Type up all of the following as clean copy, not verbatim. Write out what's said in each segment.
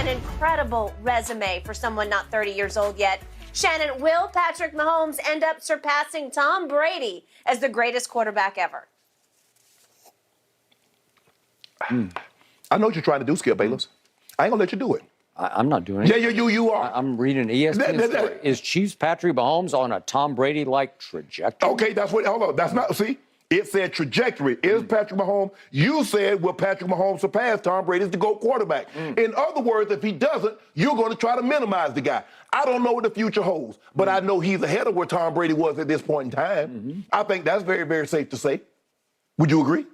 an incredible resume for someone not 30 years old yet. Shannon, will Patrick Mahomes end up surpassing Tom Brady as the greatest quarterback ever? I know what you're trying to do, Skip Bayless. I ain't gonna let you do it. I'm not doing it. Yeah, you are. I'm reading an ESPN story. Is Chiefs Patrick Mahomes on a Tom Brady-like trajectory? Okay, that's what, hold on. That's not, see, it said trajectory. Is Patrick Mahomes, you said, will Patrick Mahomes surpass Tom Brady as the GOAT quarterback? In other words, if he doesn't, you're going to try to minimize the guy. I don't know what the future holds, but I know he's ahead of where Tom Brady was at this point in time. I think that's very, very safe to say. Would you agree?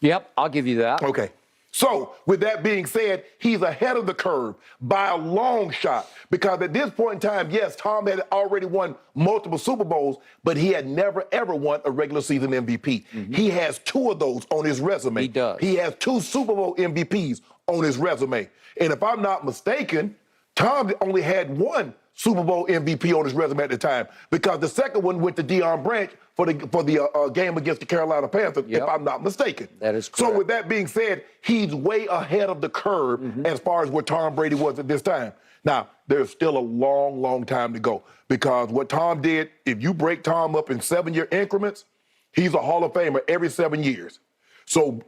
Yep, I'll give you that. Okay. So, with that being said, he's ahead of the curve by a long shot because at this point in time, yes, Tom had already won multiple Super Bowls, but he had never, ever won a regular season MVP. He has 2 of those on his resume. He does. He has 2 Super Bowl MVPs on his resume. And if I'm not mistaken, Tom only had 1 Super Bowl MVP on his resume at the time because the second one went to Deion Branch for the game against the Carolina Panthers, if I'm not mistaken. That is correct. So with that being said, he's way ahead of the curve as far as where Tom Brady was at this time. Now, there's still a long, long time to go because what Tom did, if you break Tom up in 7-year increments, he's a Hall of Famer every 7 years. So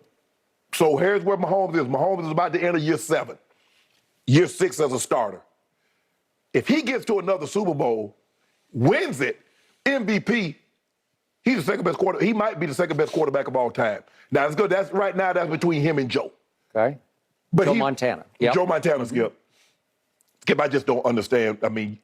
here's where Mahomes is. Mahomes is about to enter year 7, year 6 as a starter. If he gets to another Super Bowl, wins it, MVP, he's the second best quarterback. He might be the second best quarterback of all time. Now, it's good. That's right now. That's between him and Joe. Okay. But Joe Montana. Yep. Joe Montana, Skip. Skip, I just don't understand. I mean,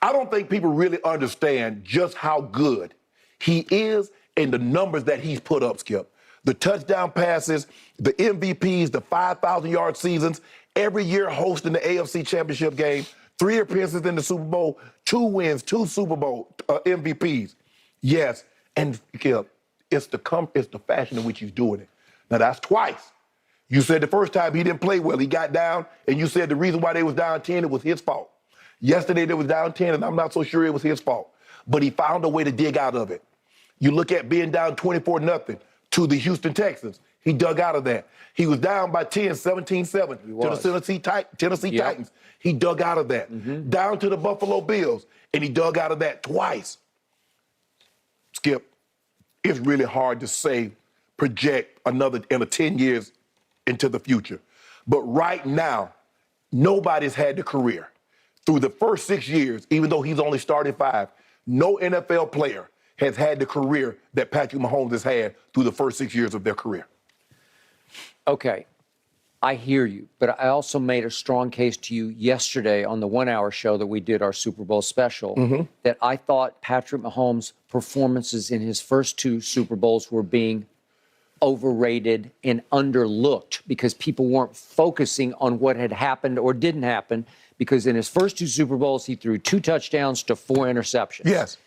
I don't think people really understand just how good he is and the numbers that he's put up, Skip. The touchdown passes, the MVPs, the 5,000-yard seasons, every year hosting the AFC Championship game, 3 appearances in the Super Bowl, 2 wins, 2 Super Bowl MVPs. Yes, and Skip, it's the fashion in which he's doing it. Now, that's twice. You said the first time he didn't play well, he got down, and you said the reason why they was down 10, it was his fault. Yesterday, they was down 10, and I'm not so sure it was his fault. But he found a way to dig out of it. You look at being down 24-0 to the Houston Texans. He dug out of that. He was down by 10, 17-7 to the Tennessee Titans. He dug out of that. Down to the Buffalo Bills, and he dug out of that twice. Skip, it's really hard to say, project another 10 years into the future. But right now, nobody's had the career. Through the first 6 years, even though he's only started 5, no NFL player has had the career that Patrick Mahomes has had through the first 6 years of their career. Okay, I hear you, but I also made a strong case to you yesterday on the 1-hour show that we did, our Super Bowl special, that I thought Patrick Mahomes' performances in his first 2 Super Bowls were being overrated and underlooked because people weren't focusing on what had happened or didn't happen because in his first 2 Super Bowls, he threw 2 touchdowns to 4 interceptions. Yes.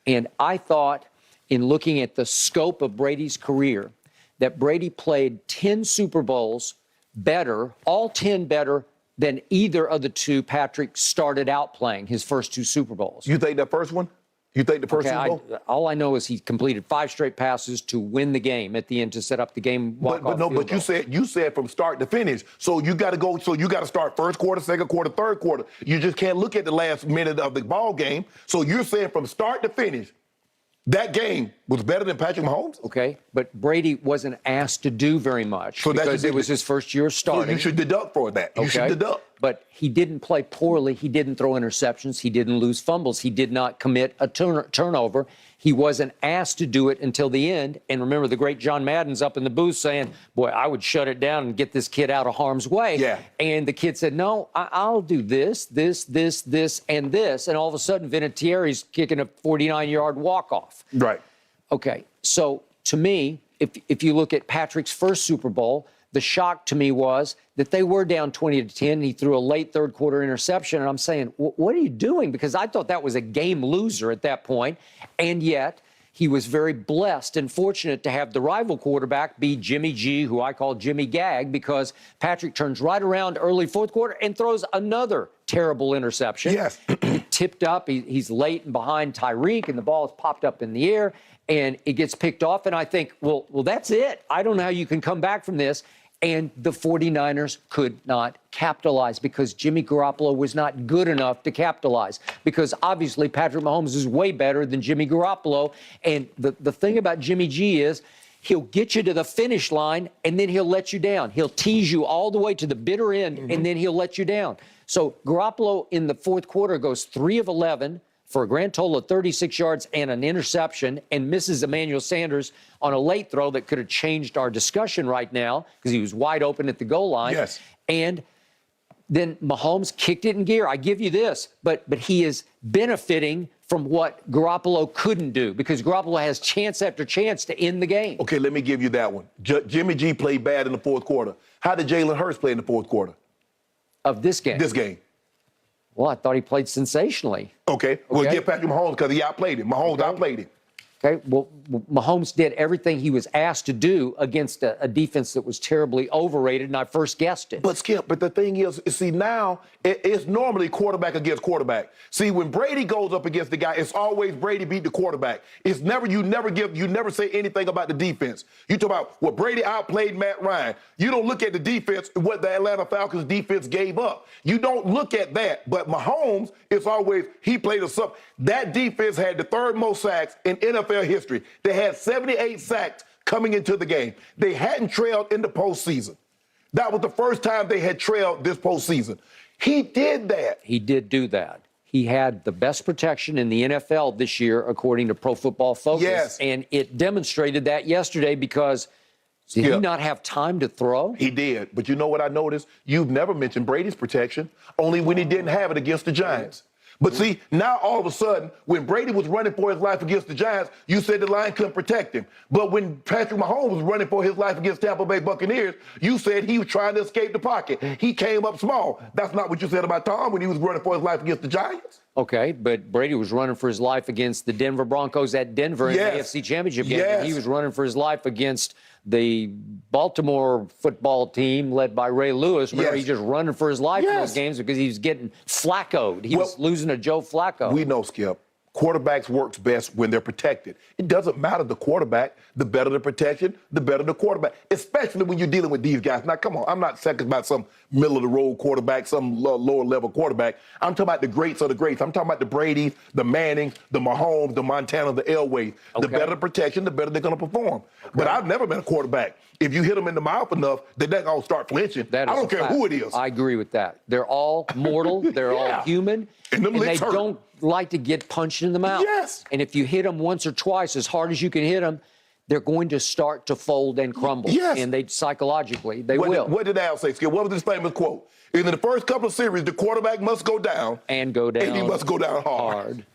And I thought, in looking at the scope of Brady's career, that Brady played 10 Super Bowls better, all 10 better than either of the 2 Patrick started out playing his first 2 Super Bowls. You think that first one? You think the first Super Bowl? All I know is he completed 5 straight passes to win the game at the end to set up the game walk-off field goal. you said from start to finish. So you got to go. So you got to start first quarter, second quarter, third quarter. You just can't look at the last minute of the ball game. So you're saying from start to finish, that game was better than Patrick Mahomes? Okay, but Brady wasn't asked to do very much because it was his first year starting. So you should deduct for that. You should deduct. But he didn't play poorly. He didn't throw interceptions. He didn't lose fumbles. He did not commit a turnover. He wasn't asked to do it until the end. And remember, the great John Madden's up in the booth saying, boy, I would shut it down and get this kid out of harm's way. Yeah. And the kid said, no, I'll do this, this, and this. And all of a sudden, Vinatieri's kicking a 49-yard walk-off. Right. Okay, so to me, if you look at Patrick's first Super Bowl, the shock to me was that they were down 20-10. And he threw a late third quarter interception. And I'm saying, what are you doing? Because I thought that was a game loser at that point. And yet he was very blessed and fortunate to have the rival quarterback be Jimmy G, who I call Jimmy Gag, because Patrick turns right around early fourth quarter and throws another terrible interception. Yes. Tipped up. He's late and behind Tyreek, and the ball is popped up in the air, and it gets picked off. And I think, well, that's it. I don't know how you can come back from this. And the 49ers could not capitalize because Jimmy Garoppolo was not good enough to capitalize. Because obviously Patrick Mahomes is way better than Jimmy Garoppolo. And the thing about Jimmy G is he'll get you to the finish line and then he'll let you down. He'll tease you all the way to the bitter end and then he'll let you down. So Garoppolo in the fourth quarter goes 3 of 11 for a grand total of 36 yards and an interception, and misses Emmanuel Sanders on a late throw that could have changed our discussion right now because he was wide open at the goal line. Yes. And then Mahomes kicked it in gear. I give you this, but he is benefiting from what Garoppolo couldn't do because Garoppolo has chance after chance to end the game. Okay, let me give you that one. Jimmy G played bad in the fourth quarter. How did Jalen Hurts play in the fourth quarter? Of this game? This game. Well, I thought he played sensationally. Okay. Well, give Patrick Mahomes because he outplayed him. Mahomes outplayed him. Okay, well, Mahomes did everything he was asked to do against a defense that was terribly overrated, and I first guessed it. But, Skip, but the thing is, see, now it's normally quarterback against quarterback. See, when Brady goes up against the guy, it's always Brady beat the quarterback. It's never, you never say anything about the defense. You talk about, well, Brady outplayed Matt Ryan. You don't look at the defense, what the Atlanta Falcons defense gave up. You don't look at that. But Mahomes, it's always, he played a sub. That defense had the third most sacks in NFL history. They had 78 sacks coming into the game. They hadn't trailed in the postseason. That was the first time they had trailed this postseason. He did that. He did do that. He had the best protection in the NFL this year, according to Pro Football Focus. Yes. And it demonstrated that yesterday because did he not have time to throw? He did. But you know what I noticed? You've never mentioned Brady's protection, only when he didn't have it against the Giants. But see, now all of a sudden, when Brady was running for his life against the Giants, you said the line couldn't protect him. But when Patrick Mahomes was running for his life against Tampa Bay Buccaneers, you said he was trying to escape the pocket. He came up small. That's not what you said about Tom when he was running for his life against the Giants. Okay, but Brady was running for his life against the Denver Broncos at Denver in the AFC Championship game. Yes. And he was running for his life against the Baltimore football team led by Ray Lewis. Remember, he's just running for his life in those games because he was getting Flacco'd. He was losing to Joe Flacco. We know, Skip. Quarterbacks works best when they're protected. It doesn't matter the quarterback. The better the protection, the better the quarterback, especially when you're dealing with these guys. Now, come on, I'm not talking about some middle-of-the-road quarterback, some lower-level quarterback. I'm talking about the greats of the greats. I'm talking about the Bradys, the Mannings, the Mahomes, the Montanas, the Elways. The better the protection, the better they're going to perform. But I've never been a quarterback. If you hit them in the mouth enough, they're not going to start flinching. I don't care who it is. I agree with that. They're all mortal. They're all human. And they don't like to get punched in the mouth. Yes. And if you hit them once or twice as hard as you can hit them, they're going to start to fold and crumble. Yes. And they psychologically, they will. What did Al say, Skip? What was his famous quote? In the first couple of series, the quarterback must go down. And go down. And he must go down hard.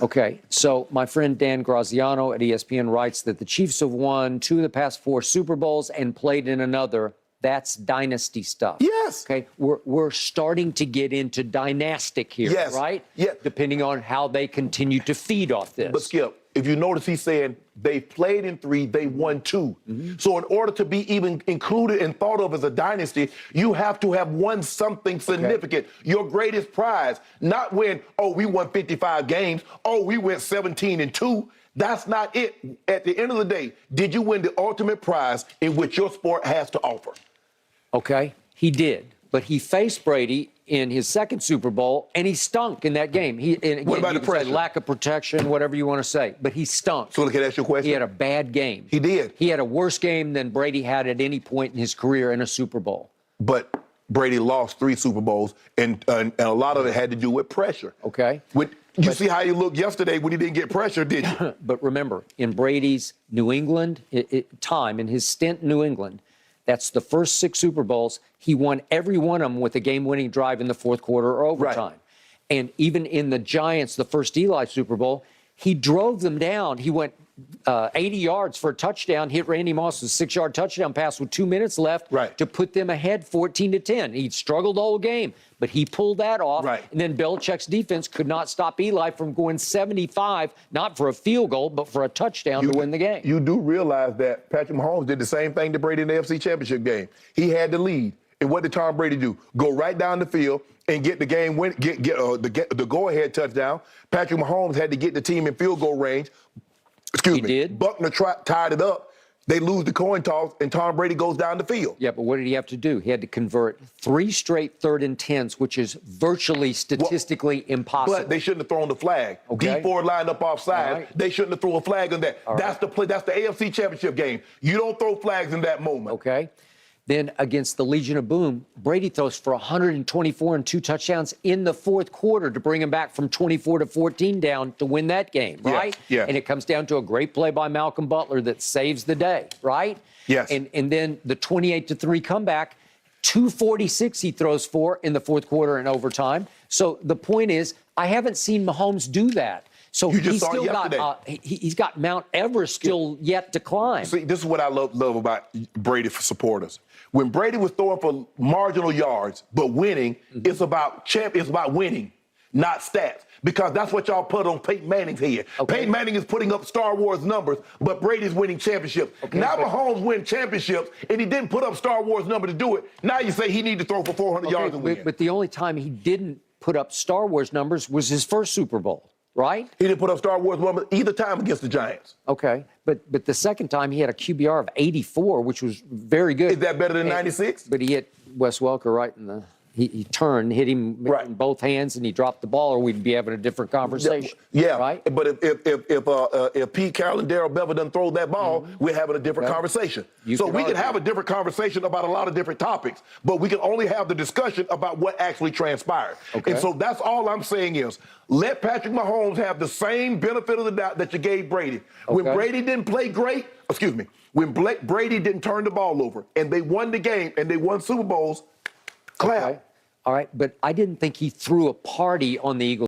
Okay, so my friend Dan Graziano at ESPN writes that the Chiefs have won 2 of the past 4 Super Bowls and played in another. That's dynasty stuff. Yes. Okay, we're starting to get into dynastic here, right? Yeah. Depending on how they continue to feed off this. But Skip, if you notice, he's saying they played in 3, they won 2. So in order to be even included and thought of as a dynasty, you have to have won something significant. Your greatest prize, not when, oh, we won 55 games, oh, we went 17-2. That's not it. At the end of the day, did you win the ultimate prize in which your sport has to offer? Okay, he did. But he faced Brady in his second Super Bowl, and he stunk in that game. What about the pressure? Lack of protection, whatever you want to say. But he stunk. So can I ask you a question? He had a bad game. He did. He had a worse game than Brady had at any point in his career in a Super Bowl. But Brady lost 3 Super Bowls, and a lot of it had to do with pressure. Okay. You see how he looked yesterday when he didn't get pressure, did you? But remember, in Brady's New England time, in his stint in New England, that's the first 6 Super Bowls. He won every one of them with a game-winning drive in the fourth quarter or overtime. Right. And even in the Giants, the first Eli Super Bowl, he drove them down. He went 80 yards for a touchdown, hit Randy Moss's 6-yard touchdown pass with 2 minutes left to put them ahead 14-10. He struggled the whole game, but he pulled that off. Right. And then Belichick's defense could not stop Eli from going 75, not for a field goal, but for a touchdown to win the game. You do realize that Patrick Mahomes did the same thing to Brady in the AFC Championship game. He had the lead. And what did Tom Brady do? Go right down the field and get the game win, get the go-ahead touchdown. Patrick Mahomes had to get the team in field goal range. Excuse me. He did. Buckner tied it up. They lose the coin toss, and Tom Brady goes down the field. Yeah, but what did he have to do? He had to convert 3 straight 3rd and 10s, which is virtually statistically impossible. But they shouldn't have thrown the flag. Okay. D4 lined up offside. Right. They shouldn't have thrown a flag on that. That's the play. That's the AFC Championship game. You don't throw flags in that moment. Okay. Then against the Legion of Boom, Brady throws for 124 and 2 touchdowns in the 4th quarter to bring him back from 24 to 14 down to win that game, right? Yes. And it comes down to a great play by Malcolm Butler that saves the day, right? Yes. And then the 28-3 comeback, 246 he throws for in the 4th quarter and overtime. So the point is, I haven't seen Mahomes do that. So You just he's saw it still got yesterday. he's got Mount Everest still yet to climb. See, this is what I love about Brady for supporters. When Brady was throwing for marginal yards, but winning, it's about winning, not stats. Because that's what y'all put on Peyton Manning's head. Okay. Peyton Manning is putting up Star Wars numbers, but Brady's winning championships. Now Mahomes win championships, and he didn't put up Star Wars number to do it. Now you say he need to throw for 400 yards and win. But the only time he didn't put up Star Wars numbers was his first Super Bowl, right? He didn't put up Star Wars numbers either time against the Giants. Okay, but the second time he had a QBR of 84, which was very good. Is that better than 96? But he hit Wes Welker right in the. He turned, hit him Right. in both hands, and he dropped the ball, or we'd be having a different conversation. Yeah, right. But if Pete Carroll and Darrell Bever done throw that ball, we're having a different conversation. So we can have a different conversation about a lot of different topics, but we can only have the discussion about what actually transpired. Okay. And so that's all I'm saying is let Patrick Mahomes have the same benefit of the doubt that you gave Brady. When Okay. Brady didn't play great, when Brady didn't turn the ball over and they won the game and they won Super Bowls, clap. Okay. All right, but I didn't think he threw a party on the Eagles.